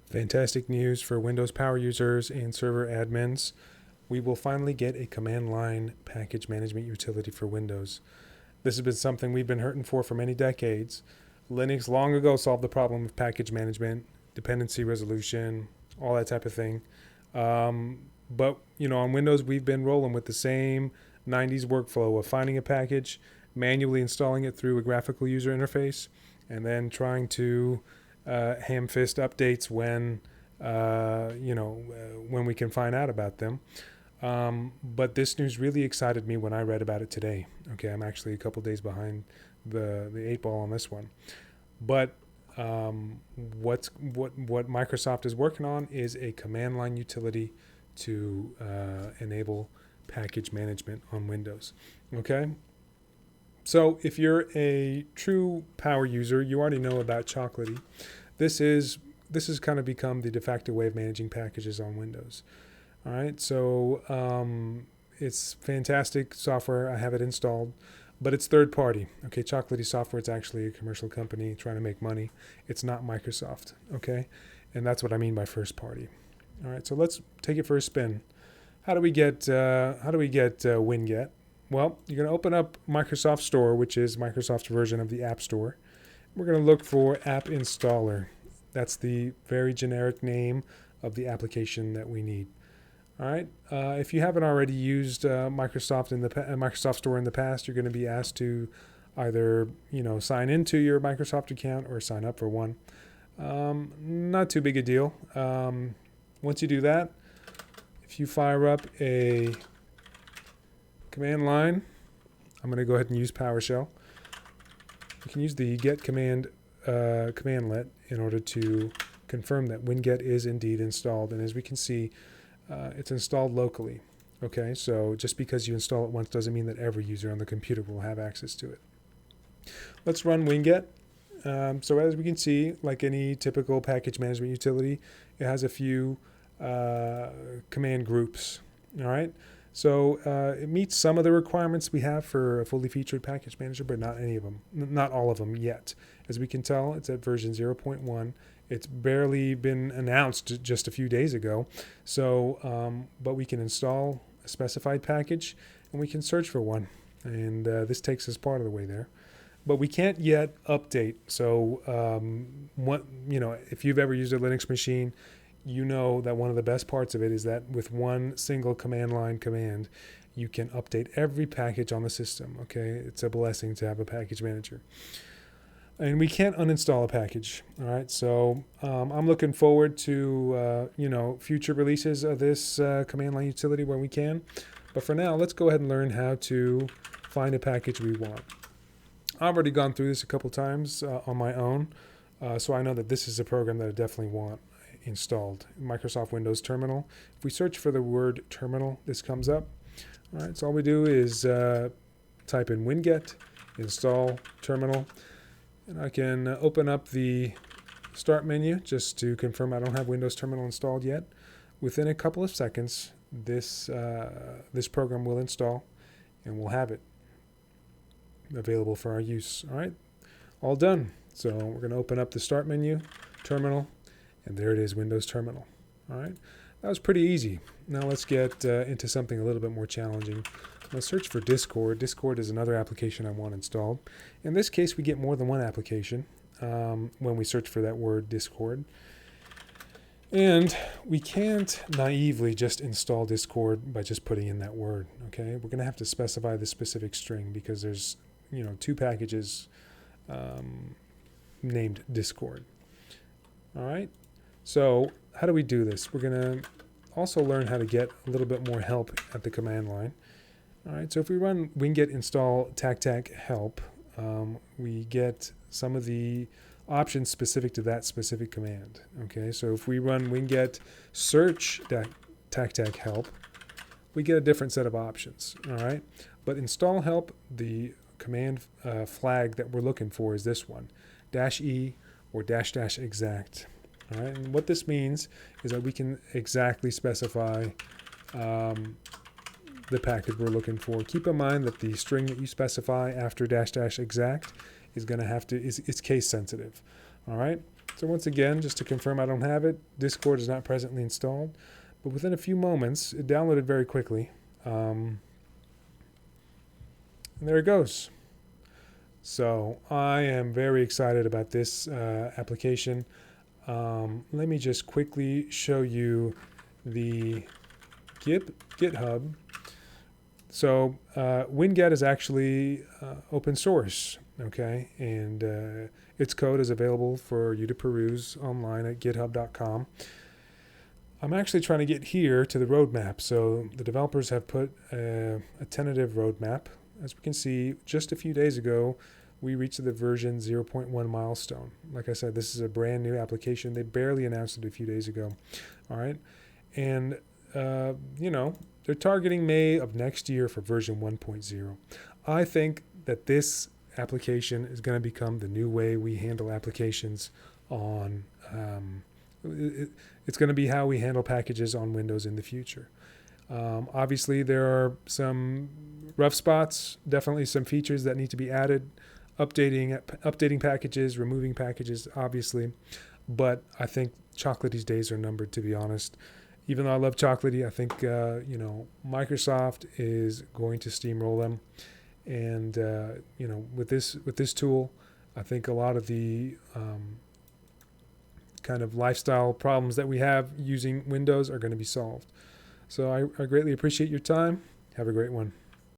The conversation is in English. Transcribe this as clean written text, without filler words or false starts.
Fantastic news for Windows power users and server admins. We will finally get a command line package management utility for Windows. This has been something we've been hurting for many decades. Linux long ago solved the problem of package management, dependency resolution, all that type of thing. But on Windows, we've been rolling with the same 90s workflow of finding a package, manually installing it through a graphical user interface, and then trying to ham fist updates when we can find out about them. But this news really excited me when I read about it today. Okay, I'm actually a couple days behind the 8 ball on this one. But what Microsoft is working on is a command line utility to enable package management on Windows. Okay. So if you're a true power user, you already know about Chocolatey. This has kind of become the de facto way of managing packages on Windows. All right, so it's fantastic software. I have it installed, but it's third party. Okay, Chocolatey Software, it's actually a commercial company trying to make money. It's not Microsoft. Okay, and that's what I mean by first party. All right, so let's take it for a spin. How do we get Winget? Well, you're going to open up Microsoft Store, which is Microsoft's version of the App Store. We're going to look for App Installer. That's the very generic name of the application that we need. All right. If you haven't already used Microsoft Store in the past, you're going to be asked to either sign into your Microsoft account or sign up for one. Not too big a deal. Once you do that, if you fire up a command line, I'm going to go ahead and use PowerShell. You can use the get commandlet in order to confirm that Winget is indeed installed. And as we can see, it's installed locally. Okay, so just because you install it once doesn't mean that every user on the computer will have access to it. Let's run Winget. So as we can see, like any typical package management utility, it has a few command groups. All right. So it meets some of the requirements we have for a fully featured package manager, but not any of them, not all of them yet. As we can tell, it's at version 0.1. It's barely been announced just a few days ago. So, but we can install a specified package and we can search for one. And this takes us part of the way there. But we can't yet update. So, if you've ever used a Linux machine, you know that one of the best parts of it is that with one single command line command, you can update every package on the system. Okay, it's a blessing to have a package manager. And we can't uninstall a package. All right, so I'm looking forward to future releases of this command line utility where we can. But for now, let's go ahead and learn how to find a package we want. I've already gone through this a couple times on my own, so I know that this is a program that I definitely want installed. Microsoft Windows Terminal. If we search for the word terminal, this comes up. All right, so all we do is type in Winget, install terminal, and I can open up the start menu just to confirm I don't have Windows Terminal installed yet. Within a couple of seconds, this program will install, and we'll have it available for our use. All right, all done. So we're going to open up the start menu, terminal, and there it is, Windows Terminal. All right, that was pretty easy. Now let's get into something a little bit more challenging. Let's search for Discord. Discord is another application I want installed. In this case, we get more than one application when we search for that word Discord. And we can't naively just install Discord by just putting in that word. Okay, we're going to have to specify the specific string because there's two packages named Discord. All right. So how do we do this? We're going to also learn how to get a little bit more help at the command line. All right, so if we run winget install tac help, we get some of the options specific to that specific command. Okay, so if we run winget search tac help, we get a different set of options. All right, but install help, the command flag that we're looking for is this one, -e or --exact. All right, and what this means is that we can exactly specify the package we're looking for. Keep in mind that the string that you specify after --exact is going to have to is case sensitive. All right, So once again, just to confirm I don't have it, Discord is not presently installed. But within a few moments, it downloaded very quickly. And there it goes. So I am very excited about this application. Let me just quickly show you the GitHub. So WinGet is actually open source, okay? And its code is available for you to peruse online at github.com. I'm actually trying to get here to the roadmap. So the developers have put a tentative roadmap. As we can see, just a few days ago, we reached the version 0.1 milestone. Like I said, this is a brand new application. They barely announced it a few days ago. All right. And, they're targeting May of next year for version 1.0. I think that this application is going to become the new way we handle applications on. It's going to be how we handle packages on Windows in the future. Obviously, there are some rough spots, definitely some features that need to be added, updating packages, removing packages, obviously. But I think Chocolatey's days are numbered, to be honest. Even though I love Chocolatey, I think Microsoft is going to steamroll them, and with this tool, I think a lot of the kind of lifestyle problems that we have using Windows are going to be solved. So I greatly appreciate your time. Have a great one.